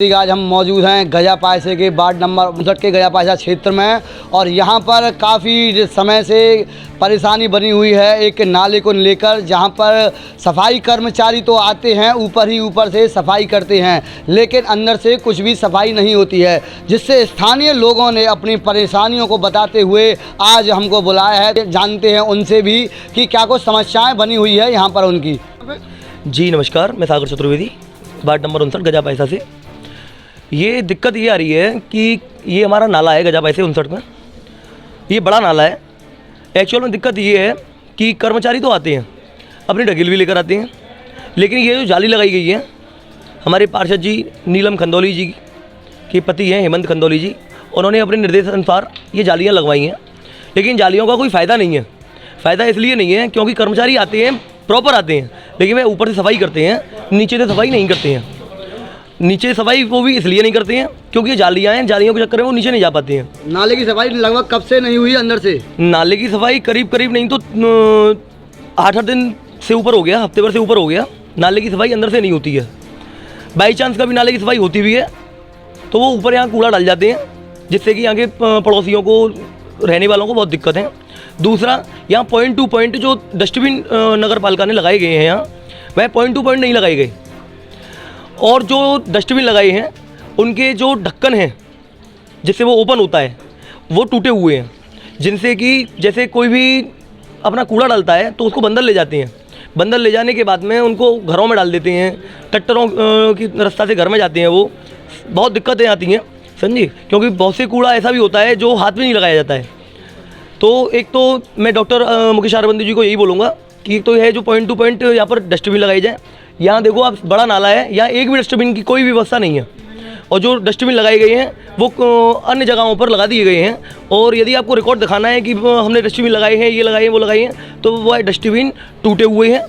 आज हम मौजूद हैं गजा पायसे के वार्ड नंबर 59 के गजा पायसा क्षेत्र में और यहाँ पर काफ़ी समय से परेशानी बनी हुई है एक नाले को लेकर, जहाँ पर सफाई कर्मचारी तो आते हैं ऊपर से सफाई करते हैं, लेकिन अंदर से कुछ भी सफाई नहीं होती है, जिससे स्थानीय लोगों ने अपनी परेशानियों को बताते हुए आज हमको बुलाया है। जानते हैं उनसे भी कि क्या कुछ समस्याएँ बनी हुई है यहाँ पर उनकी। जी नमस्कार, मैं सागर चतुर्वेदी, वार्ड नंबर 59 गजा पायसा से। ये दिक्कत ये आ रही है कि ये हमारा नाला है गजा पायसे 59 में, ये बड़ा नाला है। एक्चुअल में दिक्कत ये है कि कर्मचारी तो आते हैं, अपनी ढकेल भी लेकर आते हैं, लेकिन ये जो जाली लगाई गई है हमारे पार्षद जी नीलम खंदौली जी के पति हैं हेमंत खंदौली जी, उन्होंने अपने निर्देश अनुसार ये जालियाँ लगवाई हैं, लेकिन जालियों का कोई फ़ायदा नहीं है। फ़ायदा इसलिए नहीं है क्योंकि कर्मचारी आते हैं, प्रॉपर आते हैं, लेकिन वे ऊपर से सफाई करते हैं, नीचे से सफाई नहीं करते हैं। नीचे सफाई वो भी इसलिए नहीं करते हैं क्योंकि ये जालियाँ हैं, जालियों के चक्कर में वो नीचे नहीं जा पाते हैं। नाले की सफाई लगभग कब से नहीं हुई अंदर से? नाले की सफाई करीब नहीं तो 8 दिन से ऊपर हो गया, हफ्ते भर से ऊपर हो गया। नाले की सफाई अंदर से नहीं होती है। बाई चांस कभी नाले की सफाई होती भी है तो वो ऊपर यहाँ कूड़ा डाल जाते हैं, जिससे कि यहाँ के पड़ोसियों को, रहने वालों को बहुत दिक्कत है। दूसरा, यहाँ पॉइंट टू पॉइंट जो डस्टबिन नगर पालिका ने लगाए गए हैं यहाँ, वह पॉइंट टू पॉइंट नहीं लगाए गए, और जो डस्टबिन लगाए हैं उनके जो ढक्कन हैं जिससे वो ओपन होता है वो टूटे हुए हैं, जिनसे कि जैसे कोई भी अपना कूड़ा डालता है तो उसको बंदर ले जाते हैं, बंदर ले जाने के बाद में उनको घरों में डाल देते हैं, ट्रैक्टरों की रास्ता से घर में जाते हैं। वो बहुत दिक्कतें आती हैं समझिए, क्योंकि बहुत से कूड़ा ऐसा भी होता है जो हाथ में नहीं लगाया जाता है। तो एक तो मैं डॉक्टर मुकेश आरबंदी जी को यही बोलूँगा कि एक तो यह है जो पॉइंट टू पॉइंट यहाँ पर डस्टबिन लगाई जाए। यहाँ देखो आप, बड़ा नाला है, यहाँ एक भी डस्टबिन की कोई भी व्यवस्था नहीं है, और जो डस्टबिन लगाए गए हैं वो अन्य जगहों पर लगा दिए गए हैं। और यदि आपको रिकॉर्ड दिखाना है कि हमने डस्टबिन लगाए हैं, ये लगाए हैं, वो लगाए हैं, तो वह डस्टबिन टूटे हुए हैं,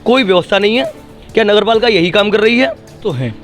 कोई व्यवस्था नहीं है। क्या नगरपालिका यही काम कर रही है? तो है,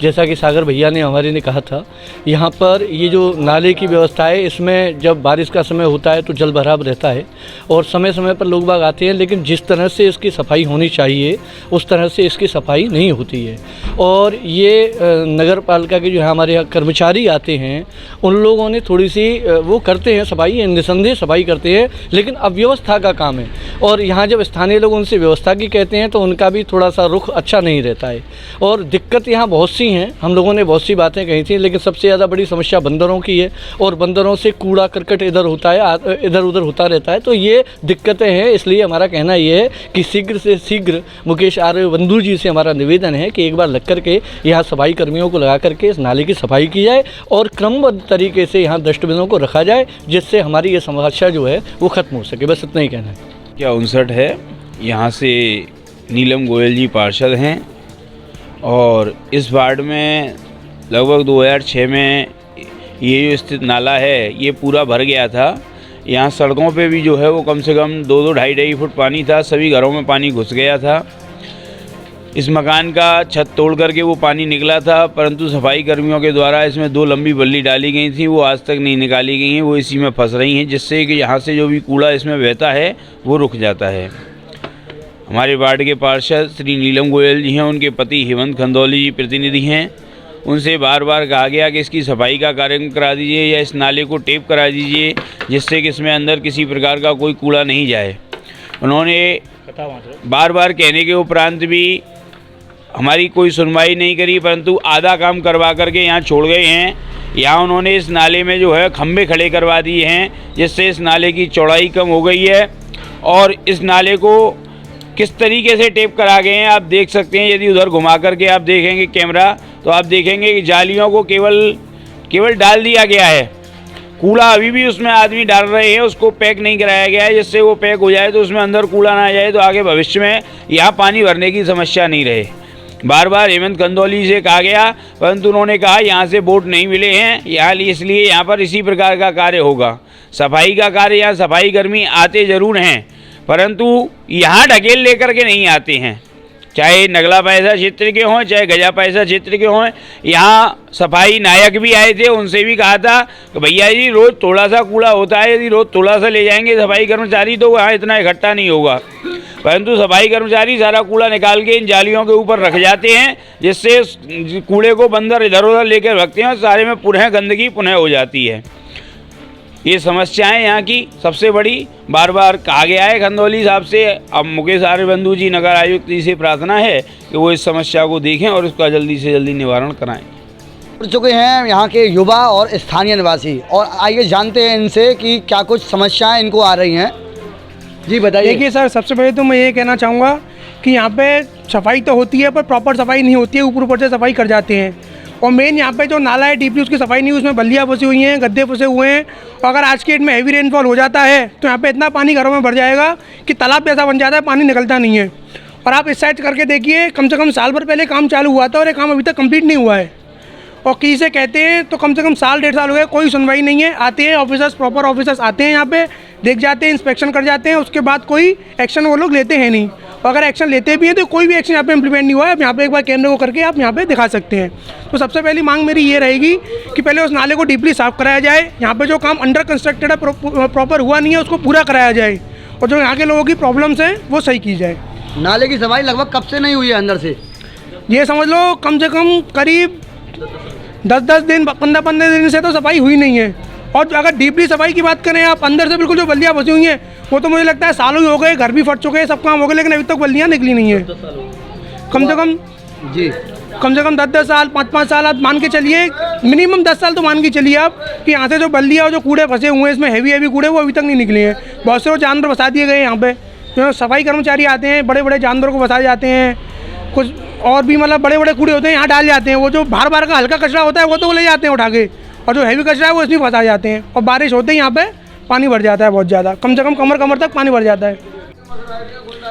जैसा कि सागर भैया ने हमारे ने कहा था, यहाँ पर ये जो नाले की व्यवस्था है, इसमें जब बारिश का समय होता है तो जल भराव रहता है और समय समय पर लोग बाग आते हैं, लेकिन जिस तरह से इसकी सफाई होनी चाहिए उस तरह से इसकी सफाई नहीं होती है। और ये नगर पालिका के जो हमारे यहाँ कर्मचारी आते हैं उन लोगों ने थोड़ी सी वो करते हैं सफाई, निसंदेह सफाई करते हैं, लेकिन अव्यवस्था का काम है। और यहाँ जब स्थानीय लोग उनसे व्यवस्था की कहते हैं तो उनका भी थोड़ा सा रुख अच्छा नहीं रहता है। और दिक्कत यहाँ बहुत सी हैं, हम लोगों ने बहुत सी बातें कही थी, लेकिन सबसे ज़्यादा बड़ी समस्या बंदरों की है, और बंदरों से कूड़ा करकट इधर होता है, इधर उधर होता रहता है। तो ये दिक्कतें हैं, इसलिए हमारा कहना ये है कि शीघ्र से शीघ्र मुकेश आर्यबंधु जी से हमारा निवेदन है कि एक बार लग करके यहाँ सफाई कर्मियों को लगा करके इस नाले की सफाई की जाए और क्रमबद्ध तरीके से यहाँ डस्टबिनों को रखा जाए, जिससे हमारी ये समस्या जो है वो ख़त्म हो सके। बस इतना ही कहना है। क्या 59 है, यहाँ से नीलम गोयल जी पार्षद हैं और इस वार्ड में लगभग 2006 में ये जो स्थित नाला है ये पूरा भर गया था। यहाँ सड़कों पे भी जो है वो कम से कम 2-2, 2.5 फुट पानी था, सभी घरों में पानी घुस गया था। इस मकान का छत तोड़ करके वो पानी निकला था, परंतु सफाई कर्मियों के द्वारा इसमें 2 लंबी बल्ली डाली गई थी, वो आज तक नहीं निकाली गई हैं, वो इसी में फंस रही हैं, जिससे कि यहाँ से जो भी कूड़ा इसमें बहता है वो रुक जाता है। हमारे वार्ड के पार्षद श्री नीलम गोयल जी हैं, उनके पति हेमंत खंदौली जी प्रतिनिधि हैं। उनसे बार बार कहा गया कि इसकी सफाई का कार्य करा दीजिए या इस नाले को टेप करा दीजिए, जिससे कि इसमें अंदर किसी प्रकार का कोई कूड़ा नहीं जाए। उन्होंने बार बार कहने के उपरांत भी हमारी कोई सुनवाई नहीं करी, परंतु आधा काम करवा करके यहाँ छोड़ गए हैं। यहाँ उन्होंने इस नाले में जो है खंभे खड़े करवा दिए हैं, जिससे इस नाले की चौड़ाई कम हो गई है। और इस नाले को किस तरीके से टेप करा गए हैं आप देख सकते हैं। यदि उधर घुमा करके आप देखेंगे कैमरा तो आप देखेंगे कि जालियों को केवल डाल दिया गया है, कूड़ा अभी भी उसमें आदमी डाल रहे हैं, उसको पैक नहीं कराया गया है, जिससे वो पैक हो जाए तो उसमें अंदर कूड़ा ना जाए, तो आगे भविष्य में यहाँ पानी भरने की समस्या नहीं रहे। बार बार हेमंत खंदौली से कहा गया, परंतु उन्होंने कहा यहाँ से वोट नहीं मिले हैं, यहाँ इसलिए यहाँ पर इसी प्रकार का कार्य होगा। सफाई का कार्य, यहाँ सफाई कर्मी आते ज़रूर हैं, परंतु यहाँ ढकेल लेकर के नहीं आते हैं। चाहे नगला पायसा क्षेत्र के हों, चाहे गजा पायसा क्षेत्र के हों, यहाँ सफाई नायक भी आए थे, उनसे भी कहा था कि भैया जी रोज़ थोड़ा सा कूड़ा होता है, यदि रोज़ थोड़ा सा ले जाएंगे सफाई कर्मचारी तो वहाँ इतना इकट्ठा नहीं होगा। परंतु सफाई कर्मचारी सारा कूड़ा निकाल के इन जालियों के ऊपर रख जाते हैं, जिससे कूड़े को बंदर इधर उधर लेकर रखते हैं और सारे में पुनः गंदगी पुनः हो जाती है। ये समस्याएं यहाँ की सबसे बड़ी, बार बार कहा गया है खंदौली साहब से। अब मुकेश आर्य बंधु जी नगर आयुक्त जी से प्रार्थना है कि वो इस समस्या को देखें और इसका जल्दी से जल्दी निवारण कराएं। जुड़ चुके हैं यहाँ के युवा और स्थानीय निवासी, और आइए जानते हैं इनसे कि क्या कुछ समस्याएं इनको आ रही हैं। जी बताइए। देखिए सर, सबसे पहले तो मैं ये कहना चाहूँगा कि यहाँ पे सफाई तो होती है पर प्रॉपर सफाई नहीं होती है, ऊपर ऊपर से सफाई कर जाते हैं। और मेन यहाँ पे जो नाला है डीपली, उसकी सफाई नहीं हुई, उसमें बल्लियाँ फंसी हुई हैं, गड्ढे फंसे हुए हैं। और अगर आज के डेट में हैवी रेनफॉल हो जाता है तो यहाँ पे इतना पानी घरों में भर जाएगा कि तालाब जैसा बन जाता है, पानी निकलता नहीं है। और आप इस साइड करके देखिए, कम से कम साल भर पहले काम चालू हुआ था और ये काम अभी तक कंप्लीट नहीं हुआ है। और किसी से कहते हैं तो कम से कम साल 1.5 साल हो गए, कोई सुनवाई नहीं है। आते हैं ऑफिसर्स, प्रॉपर ऑफिसर्स आते हैं यहाँ पे, देख जाते हैं, इंस्पेक्शन कर जाते हैं, उसके बाद कोई एक्शन वो लोग लेते हैं नहीं। और अगर एक्शन लेते भी हैं तो कोई भी एक्शन यहाँ पे इम्प्लीमेंट नहीं हुआ है। आप यहाँ पे एक बार कैमरे को करके आप यहाँ पे दिखा सकते हैं। तो सबसे पहली मांग मेरी ये रहेगी कि पहले उस नाले को डीपली साफ़ कराया जाए। यहाँ पे जो काम अंडर कंस्ट्रक्टेड है, प्रॉपर हुआ नहीं है, उसको पूरा कराया जाए और जो यहाँ के लोगों की प्रॉब्लम्स हैं वो सही की जाए। नाले की सफाई लगभग कब से नहीं हुई है अंदर से? ये समझ लो कम से कम करीब 10-10 दिन, 15-15 दिन से तो सफाई हुई नहीं है। और अगर डीपली सफाई की बात करें आप, अंदर से बिल्कुल जो बल्लियाँ फंसी हुई हैं वो तो मुझे लगता है सालों ही हो गए, घर भी फट चुके हैं, सब काम हो गए, लेकिन अभी तक बल्लियाँ निकली नहीं है। कम से कम जी, कम से कम 10-10 साल, 5-5 साल आप मान के चलिए, मिनिमम 10 साल तो मान के चलिए आप कि यहाँ से जो बल्लियाँ और जो कूड़े फंसे हुए हैं, इसमें हैवी कूड़े, वो अभी तक नहीं निकले हैं। बहुत से जानवर फंसा दिए गए यहाँ पे, जो सफाई कर्मचारी आते हैं, बड़े बड़े जानवरों को फंसाए जाते हैं। कुछ और भी मतलब बड़े बड़े कूड़े होते हैं यहाँ डाल जाते हैं। वो जो बाहर का हल्का कचरा होता है वो तो वो ले जाते हैं उठा के, और जो हैवी कचरा है वो इसमें फंसा जाते हैं। और बारिश होते ही यहाँ पे पानी भर जाता है बहुत ज़्यादा, कम से कम कमर तक पानी भर जाता है।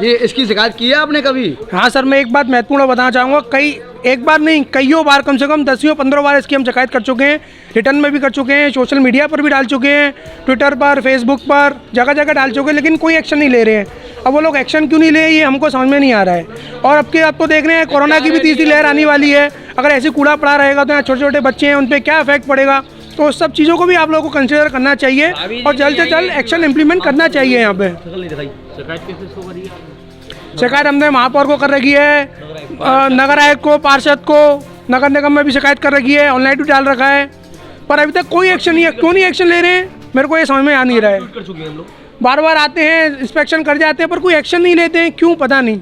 ये इसकी शिकायत की है आपने कभी? हाँ सर, मैं एक बात महत्वपूर्ण बताना चाहूँगा, एक बार नहीं कईयों बार, कम से कम 10-15 बार इसकी हम शिकायत कर चुके हैं। रिटर्न में भी कर चुके हैं, सोशल मीडिया पर भी डाल चुके हैं, ट्विटर पर, फेसबुक पर, जगह जगह डाल चुके हैं, लेकिन कोई एक्शन नहीं ले रहे हैं। अब वो लोग एक्शन क्यों नहीं ले, ये हमको समझ में नहीं आ रहा है। और अब तो देख रहे हैं कोरोना की भी तीसरी लहर आने वाली है। अगर ऐसे कूड़ा पड़ा रहेगा तो यहाँ छोटे छोटे बच्चे हैं, उन पर क्या इफेक्ट पड़ेगा। तो उस सब चीज़ों को भी आप लोगों को कंसिडर करना चाहिए और जल्द से जल्द एक्शन इम्प्लीमेंट करना चाहिए। यहाँ पे शिकायत हमने महापौर को कर रखी है, नगर आयुक्त को, पार्षद को, नगर निगम में भी शिकायत कर रखी है, ऑनलाइन भी डाल रखा है, पर अभी तक कोई एक्शन नहीं है। क्यों नहीं एक्शन ले रहे हैं मेरे को ये समझ में आ नहीं रहा है। बार बार आते हैं, इंस्पेक्शन कर जाते हैं, पर कोई एक्शन नहीं लेते हैं, क्यों पता नहीं।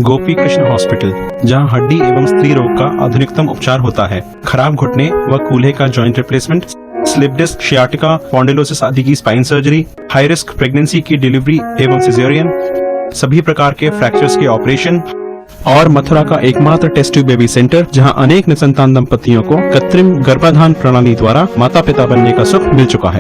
गोपी कृष्ण हॉस्पिटल, जहां हड्डी एवं स्त्री रोग का आधुनिकतम उपचार होता है। खराब घुटने व कूल्हे का joint replacement, slip disc, sciatica, spondylosis आदि की spine surgery, high risk pregnancy की डिलीवरी एवं सिजेरियन, सभी प्रकार के फ्रैक्चर्स के ऑपरेशन, और मथुरा का एकमात्र टेस्ट ट्यूब बेबी सेंटर, जहां अनेक निसंतान दंपतियों को कृत्रिम गर्भाधान प्रणाली द्वारा माता पिता बनने का सुख मिल चुका है।